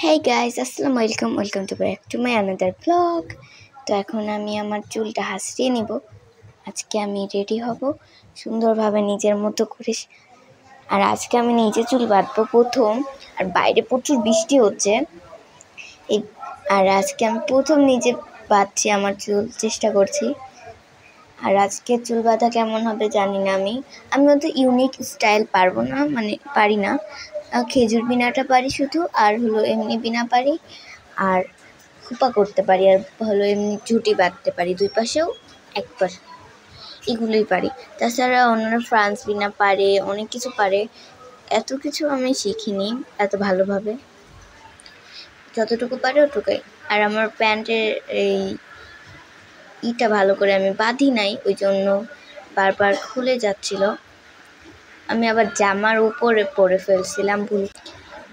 Hey guys, আসসালামু আলাইকুম, welcome to back to my another blog. তো এখন আমি আমার চুলটা হাসড়িয়ে নিব। আজকে আমি রেডি হব সুন্দরভাবে নিজের মতো করে। আর আজকে আমি নিজে চুল বাঁধবো প্রথম। আর বাইরে প্রচুর বৃষ্টি হচ্ছে। আর আজকে আমি প্রথম নিজে বাঁধছি আমার চুল, চেষ্টা করছি। আর আজকে চুল বাঁধা কেমন হবে জানি না। আমি অত ইউনিক স্টাইল পারবো না, পারি না। খেজুর বিনাটা পারি শুধু, আর হলো এমনি বিনা পারি, আর খোপা করতে পারি, আর হলো এমনি ঝুঁটি বাঁধতে পারি দুই পাশেও এক পাশে, এগুলোই পারি। তাছাড়া অন্যরা ফ্রান্স বিনা পারে, অনেক কিছু পারে। এত কিছু আমি শিখিনি এত ভালোভাবে, যতটুকু পারে ওটুকুই। আর আমার প্যান্টের এই ইটা ভালো করে আমি বাঁধি নাই, ওই জন্য বারবার খুলে যাচ্ছিল। আমি আবার জামার উপরে পরে ফেলছিলাম ভুল,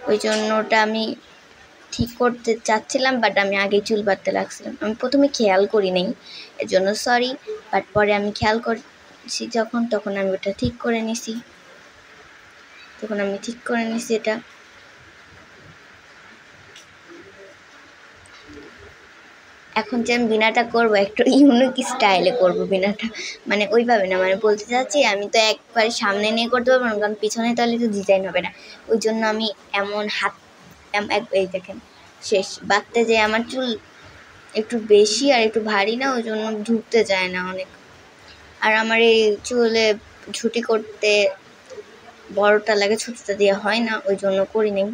ওই জন্য ওটা আমি ঠিক করতে চাচ্ছিলাম, বাট আমি আগে চুল বাঁধতে লাগছিলাম। আমি প্রথমে খেয়াল করি নাই, এর জন্য সরি। বাট পরে আমি খেয়াল করছি তখন আমি ওটা ঠিক করে নিছি। এটা। এখন যে আমি বিনাটা করবো একটু ইউনিক স্টাইলে করবো বিনাটা, ওইভাবে না, বলতে চাচ্ছি আমি তো একবারে সামনে নিয়ে করতে পারবো না, কারণ পিছনে তাহলে তো ডিজাইন হবে না। ওই জন্য আমি এমন হাত এই দেখেন শেষ বাঁধতে যে আমার চুল একটু বেশি আর একটু ভারী না, ওই জন্য ঢুকতে যায় না অনেক। আর আমার এই চুলে ঝুঁটি করতে বড়টা লাগে, ছোটটা দিয়ে হয় না, ওই জন্য করি নেই।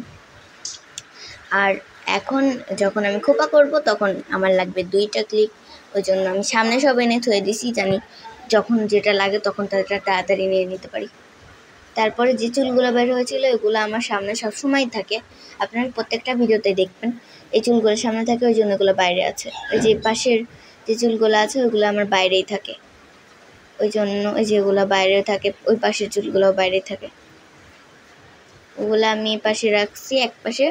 আর এখন যখন আমি খোপা করব তখন আমার লাগবে 2টা ক্লিপ, ওই জন্য আমি সামনে সব এনে থুয়ে দিছি, জানি যখন যেটা লাগে তখন তাটা তাড়াতাড়ি নিয়ে নিতে পারি। তারপরে যে চুলগুলো বের হয়েছিল এগুলো আমার সামনে সবসময় থাকে, আপনারা প্রত্যেকটা ভিডিওতে দেখবেন এই চুলগুলো সামনে থাকে, ওই জন্য এগুলো বাইরে আছে। ওই যে পাশের যে চুলগুলো আছে ওইগুলো আমার বাইরেই থাকে, ওই জন্য ওই যেগুলো বাইরে থাকে ওই পাশের চুলগুলোও বাইরে থাকে। ওগুলো আমি পাশে রাখছি, এক পাশে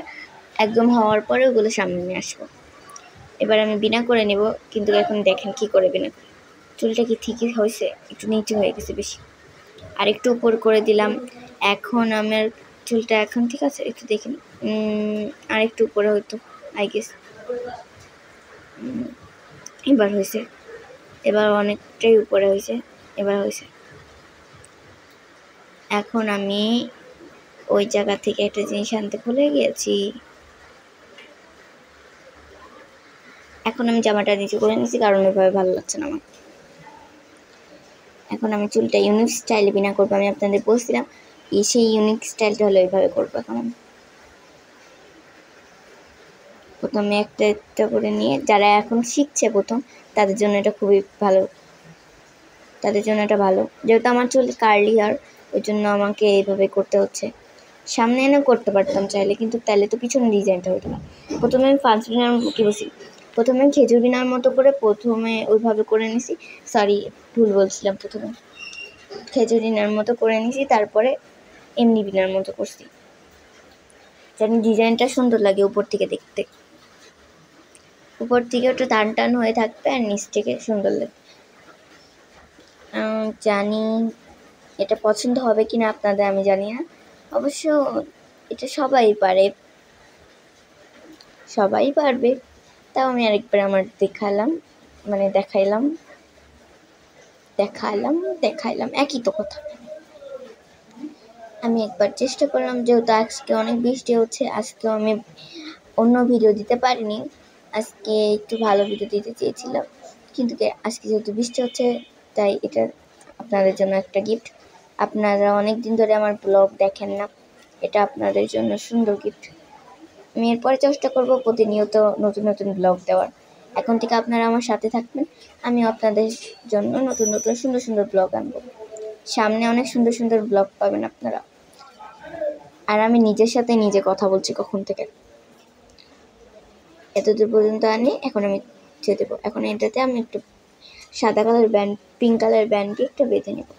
একদম হওয়ার পরে ওগুলো সামনে নিয়ে আসবো। এবার আমি বিনা করে নেব, কিন্তু এখন দেখেন কি করে বিনা করি। চুলটা কি ঠিকই হয়েছে? একটু নিচু হয়ে গেছে বেশি, আর একটু উপর করে দিলাম। এখন আমার চুলটা এখন ঠিক আছে, একটু দেখেন। আর একটু উপরে হয়তো, আই গেস এবার হয়েছে, এবার অনেকটাই উপরে হয়েছে, এবার হয়েছে। এখন আমি ওই জায়গা থেকে একটা জিনিস আনতে ভুলে গিয়েছি। এখন আমি জামাটা নিচু করে নিয়েছি, কারণ ওইভাবে ভালো লাগছে না আমার। এখন আমি চুলটা ইউনিক স্টাইলে বিনা করবো, আমি আপনাদের বলছিলাম সেই ইউনিক স্টাইলটা হলো এইভাবে করবো। এখন আমি প্রথমে একটা করে নিয়ে, যারা এখন শিখছে প্রথম, তাদের জন্য এটা খুবই ভালো, যেহেতু আমার চুল কার্লি হেয়ার, ওই জন্য আমাকে এইভাবে করতে হচ্ছে। সামনে এনে করতে পারতাম চাইলে, কিন্তু তাহলে তো পিছনে ডিজাইনটা হতো না। প্রথমে আমি প্রথমে খেজুর বিনার মতো করে ওইভাবে করে নিছি, সরি ভুল বলছিলাম, প্রথমে খেজুর বিনার মতো করে নিছি, তারপরে এমনি বিনার মতো করছি, যেন ডিজাইনটা সুন্দর লাগে উপর থেকে দেখতে। উপর থেকে ওটা টান টান হয়ে থাকবে আর নিচ থেকে সুন্দর লাগবে। জানি এটা পছন্দ হবে কিনা আপনাদের, আমি জানি না। অবশ্য এটা সবাই পারবে। তাও আমি আরেকবার আমার দেখাইলাম একই তো কথা। আমি একবার চেষ্টা করলাম, যেহেতু আজকে অনেক বৃষ্টি হচ্ছে, আজকেও আমি অন্য ভিডিও দিতে পারিনি। আজকে একটু ভালো ভিডিও দিতে চেয়েছিলাম, কিন্তু আজকে যেহেতু বৃষ্টি হচ্ছে, তাই এটা আপনাদের জন্য একটা গিফট। আপনারা অনেক দিন ধরে আমার ব্লগ দেখেন না, এটা আপনাদের জন্য সুন্দর গিফট। আমি এরপরে চেষ্টা করব প্রতিনিয়ত নতুন নতুন ব্লগ দেওয়ার। এখন থেকে আপনারা আমার সাথে থাকবেন, আমি আপনাদের জন্য নতুন নতুন সুন্দর সুন্দর ব্লগ আনবো। সামনে অনেক সুন্দর সুন্দর ব্লগ পাবেন আপনারা। আর আমি নিজের সাথে নিজে কথা বলছি কখন থেকে, এতদূর পর্যন্ত আনি। এখন আমি ছেড়ে দেবো। এখন এটাতে আমি একটু সাদা কালার পিঙ্ক কালার ব্যান্ড দিয়ে একটা বেঁধে নেব।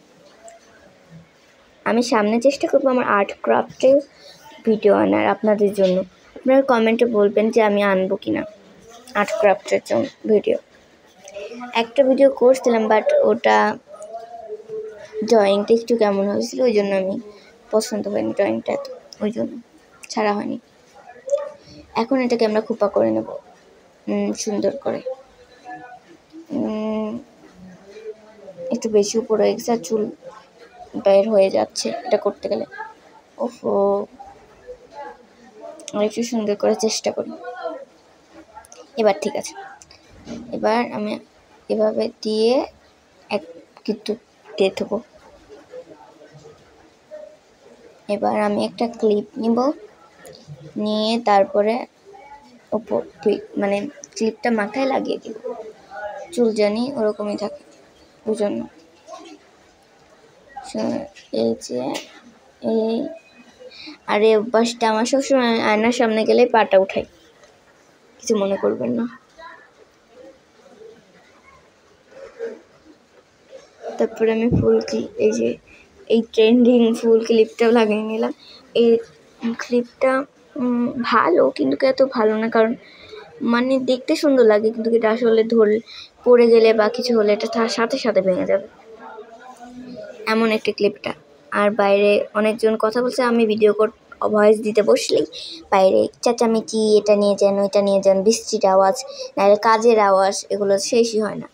আমি সামনে চেষ্টা করবো আমার আর্ট ক্রাফটের ভিডিও আনার আপনাদের জন্য। আপনারা কমেন্টে বলবেন যে আমি আনবো কিনা আর্ট ক্রাফটের জন্য ভিডিও। একটা ভিডিও করছিলাম, বাট ওটা ড্রয়িংটা একটু কেমন হয়েছিল, ওই জন্য আমি পছন্দ হয়নি ড্রয়িংটা, ওই জন্য ছাড়া হয়নি। এখন এটাকে আমরা খোপা করে নেব সুন্দর করে। একটু বেশি উপরে হয়ে গেছে, চুল বের হয়ে যাচ্ছে এটা করতে গেলে। ওফো, একটু সুন্দর করে চেষ্টা করি। এবার ঠিক আছে। এবার আমি এভাবে দিয়ে কিন্তু দিয়ে দেবো। এবার আমি একটা ক্লিপ নিব, নিয়ে তারপরে উপর মানে ক্লিপটা মাথায় লাগিয়ে দিব, চুল জানি ওরকমই থাকে ওই জন্য। এই যে এই, আর এই অভ্যাসটা আমার সবসময় আয়নার সামনে গেলে পাটা উঠাই, কিছু মনে করবেন না। তারপরে আমি ফুল এই যে এই ট্রেন্ডিং ফুল ক্লিপটাও লাগিয়ে নিলাম। এই ক্লিপটা ভালো, কিন্তু এত ভালো না, কারণ মানে দেখতে সুন্দর লাগে, কিন্তু এটা আসলে পড়ে গেলে বা কিছু হলে এটা তার সাথে সাথে ভেঙে যাবে, এমন একটা ক্লিপটা। আর বাইরে অনেকজন কথা বলছে, আমি ভিডিও ভয়েস দিতে বসলেই বাইরে চেঁচামেচি, এটা নিয়ে যান ওইটা নিয়ে যান, বৃষ্টির আওয়াজ, নাহলে কাজের আওয়াজ, এগুলো শেষই হয় না।